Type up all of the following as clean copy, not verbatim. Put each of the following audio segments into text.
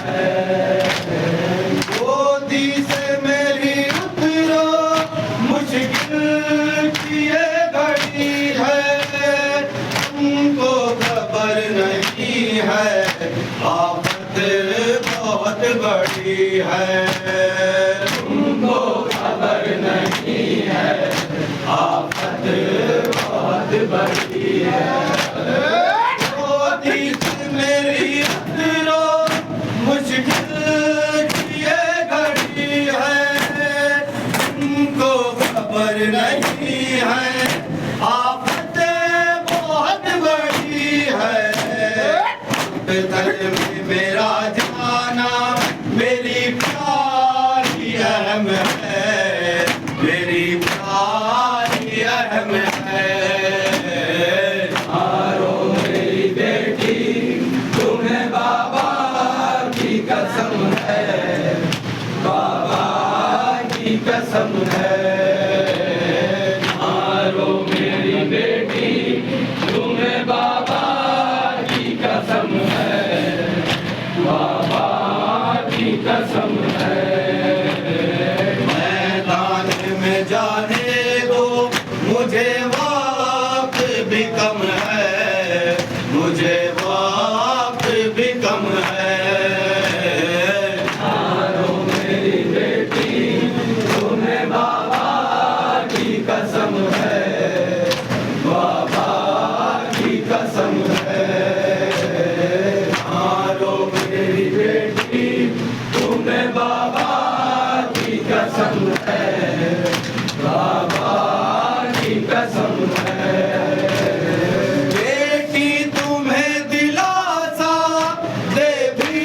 है। गोदी से मेरी उतरो, मुश्किल की ये घड़ी है, तुमको खबर नहीं है, आफत बहुत बड़ी है। तुमको खबर नहीं है, आफत बहुत बड़ी है। गोदी से मेरी उतरो, मुश्किल की ये घड़ी है, तुमको खबर नहीं है, आफत बहुत बड़ी है। तल में मेरा जाना मेरी प्यारी अहम है, मेरी प्यारी अहम है। मारो मेरी बेटी, तुम्हें बाबा की कसम है, बाबा की कसम है। मारो मेरी बेटी, तुम्हें बाबा की कसम है, बाबा की कसम है। मैदान में जाने दो, मुझे वक्त भी कम है, मुझे वक्त भी कम है। मारो मेरी बेटी, तुम्हें बाबा की कसम है, बाबा की कसम है। मारो मेरी बेटी, तुम्हें बाबा की कसम है, बाबा की कसम है। बेटी तुम्हें दिलासा दे भी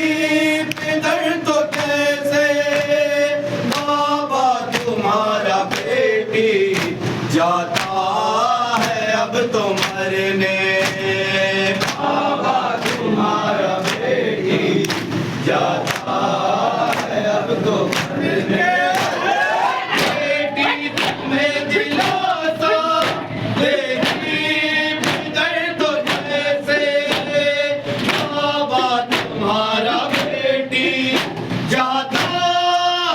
पितर तो कैसे, बाबा तुम्हारा बेटी जाता है अब तो मरने, बाबा तुम्हारा बेटी जाता है अब तो मरने। बेटी तुम्हें दिलासा देगी पितर तो कैसे, बाबा तुम्हारा बेटी जाता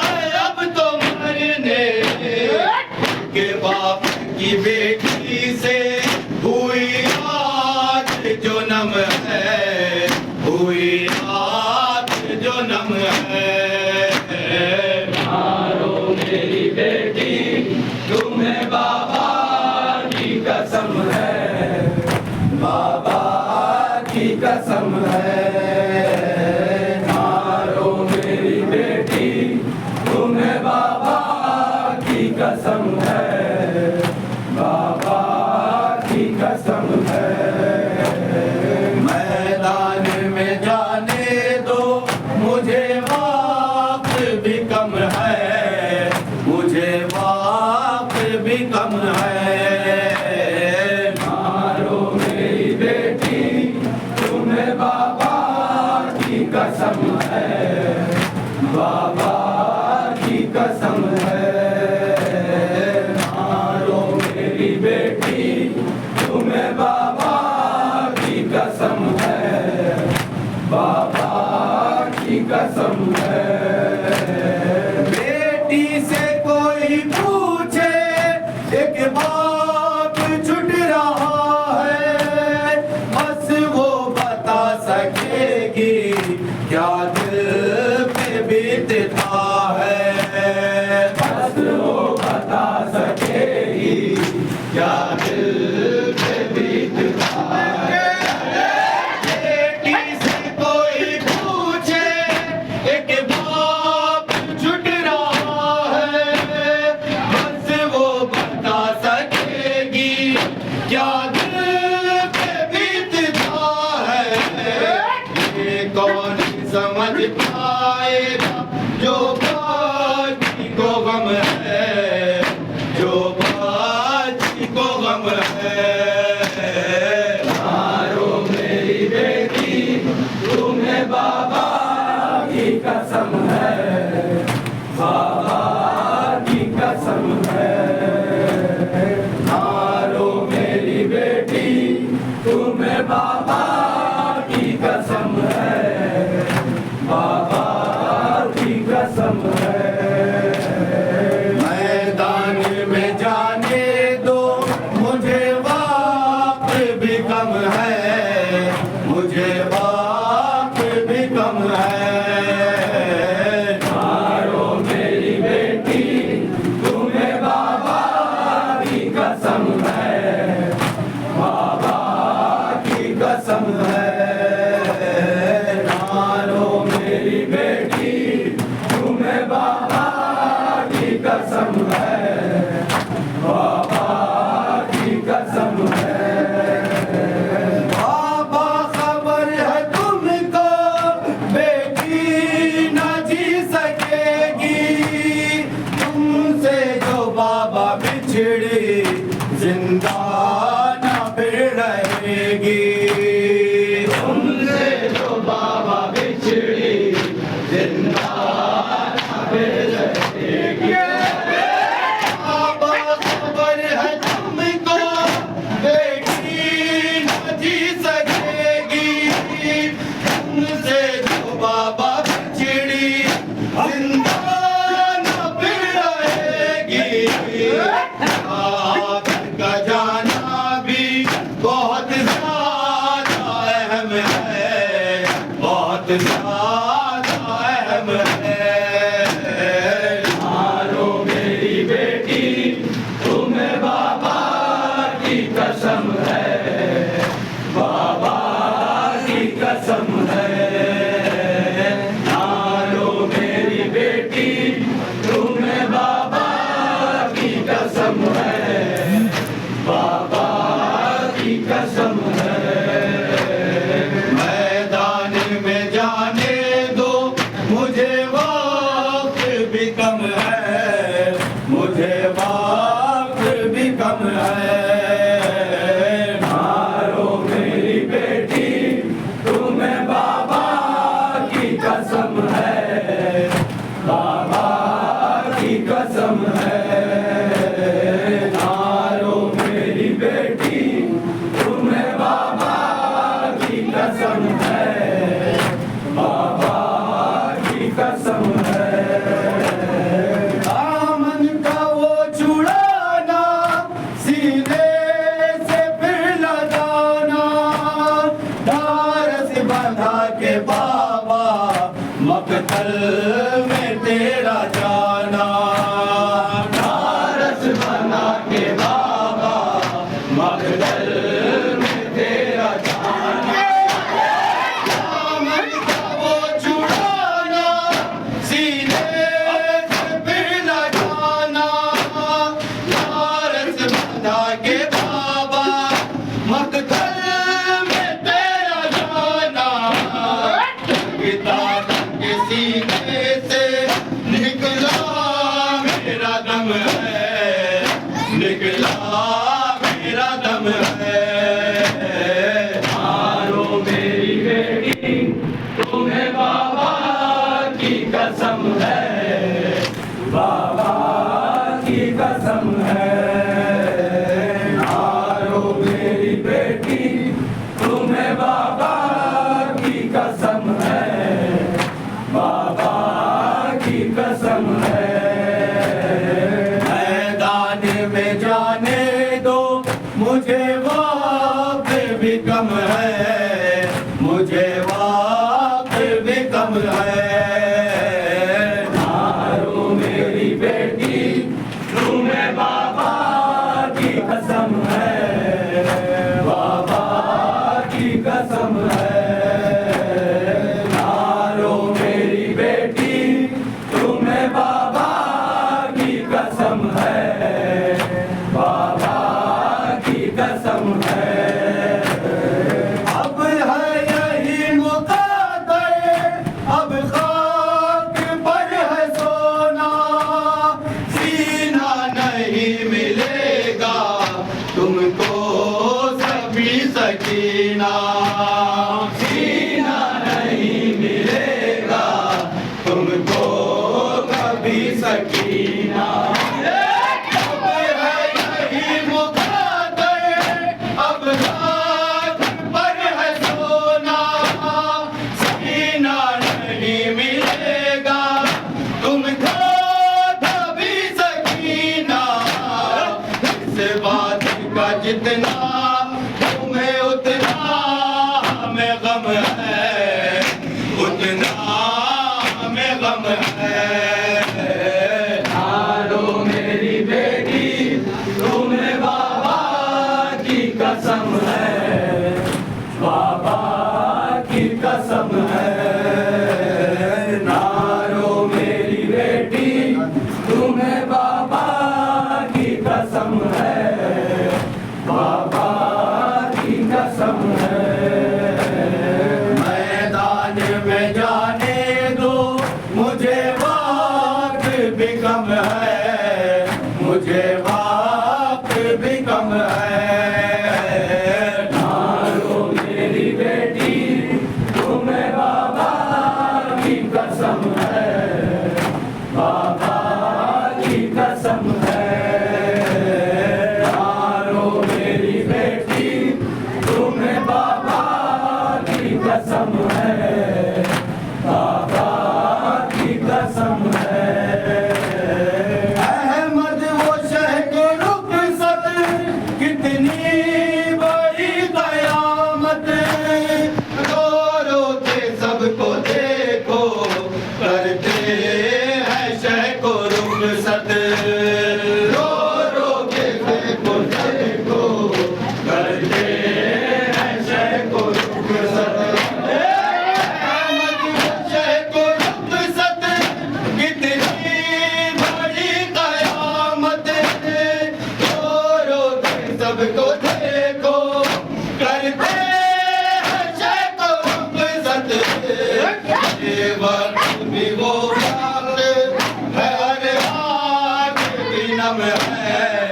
है अब तो मरने। के बाप की बेटी से हुई आज जो नम है, हुई आज जो नम है। मारो मेरी बेटी, तुम्हें बाबा की कसम है, बाबा की कसम है। मारो मेरी बेटी, तुम्हें बाबा की कसम है, बाबा की कसम है। मैदान में जाने दो, मुझे वक्त भी कम है, मुझे वक्त भी कम है। मारो मेरी बेटी, तुम्हें बाबा की कसम है, बाबा की कसम है। मारो मेरी बेटी, तुम्हें बाबा की कसम है, बाबा की कसम है। बेटी से कोई पूछे, एक बाप छुट रहा है, बस वो बता सकेगी क्या दिल पे बीतता है, बस वो बता सकेगी क्या दिल पे बीतता है। बेटी से कोई पूछे, एक बाप छुट रहा है, बस वो बता सकेगी क्या दिल पे बीतता है। ये कौन समझ पाएगा जो बाजी को गम है, जो बाजी को गम है। मारो मेरी बेटी, तुम्हें बाबा की कसम है, बाबा की कसम है। मारो मेरी बेटी, तुम्हें बाबा की कसम है, बाबा मुझे वक्त भी कम है। मारो मेरी बेटी तुम्हें बाबा की कसम है, बाबा की कसम है। मारो मेरी बेटी तुम्हें बाबा की कसम है, बाबा की कसम है। बाबा खबर है तुमको बेटी न जी सकेगी, तुमसे जो बाबा बिछड़ी जिंदा न फिर रहेगी। तुमसे जो बाबा बिछड़ी जिंदा न फिर रहेगी। बाबा खबर है तुमको बेटी न जी सकेगी, तुमसे जो बाबा बिछड़ी जिंदा न फिर रहेगी। रात का जाना भी बहुत ज्यादा अहम है, बहुत ज्यादा अहम है। मारो मेरी बेटी तुम्हें बाबा की कसम है, बाबा की कसम है। मारो मेरी बेटी तुम्हें बाबा की कसम है, बाबा की कसम है। मैदान में जाने दो मुझे वक्त भी कम है, मुझे वक्त भी कम है। मारो मेरी बेटी तुम्हें बाबा की कसम है, बाबा की कसम है। मारो मेरी बेटी तुम्हें बाबा की कसम है, बाबा की कसम है। दामन का वो छुड़ाना सीने से फिर लगाना, धारस बंधा के बाबा मकतल में तेरा जाना। धारस बना के बाबा मगदल में तेरा जाना। दामन का वो छुड़ाना सीने से फिर लगाना, धारस बंधा के बाबा मकतल में तेरा जाना। पिता के सीने से निकला मेरा दम है, निकला मेरा दम है। मारो मेरी बेटी तुम्हें बाबा की कसम है, बाबा की कसम है। मारो मेरी बेटी तुम्हें बाबा की कसम है, बाबा की कसम है। मैदान में जाने दो मुझे वक्त भी कम है, मुझे वक्त भी कम है। मारो मेरी बेटी तुम्हें बाबा की कसम है, बाबा की कसम है। मारो मेरी बेटी तुम्हें बाबा की कसम है, बाबा की कसम है। अब है यही मुकद्दर, अब खाक पर है सोना, सीना नहीं मिलेगा तुमको सभी सकीना। सीना नहीं मिलेगा तुमको कभी सकीना। अब है यही मुकद्दर, अब खाक पर है सोना, सीना नहीं मिलेगा तुमको कभी सकीना। इस बात का जितना तुम्हें उतना कसम है, बाबा की कसम है। अहमद वो शह को रुखसत, कितनी बड़ी कयामत। रो रो के सबको देखो, करते हैं शह को रुखसत। रो रो के सबको देखो, करते हैं शह को रुखसत। अहमद वो शह को रुखसत, कितनी बड़ी कयामत। रो रो के सबको देखो, करते हैं शह को रुखसत। ये वक्त भी वो वक्त है, हर आग भी नम है।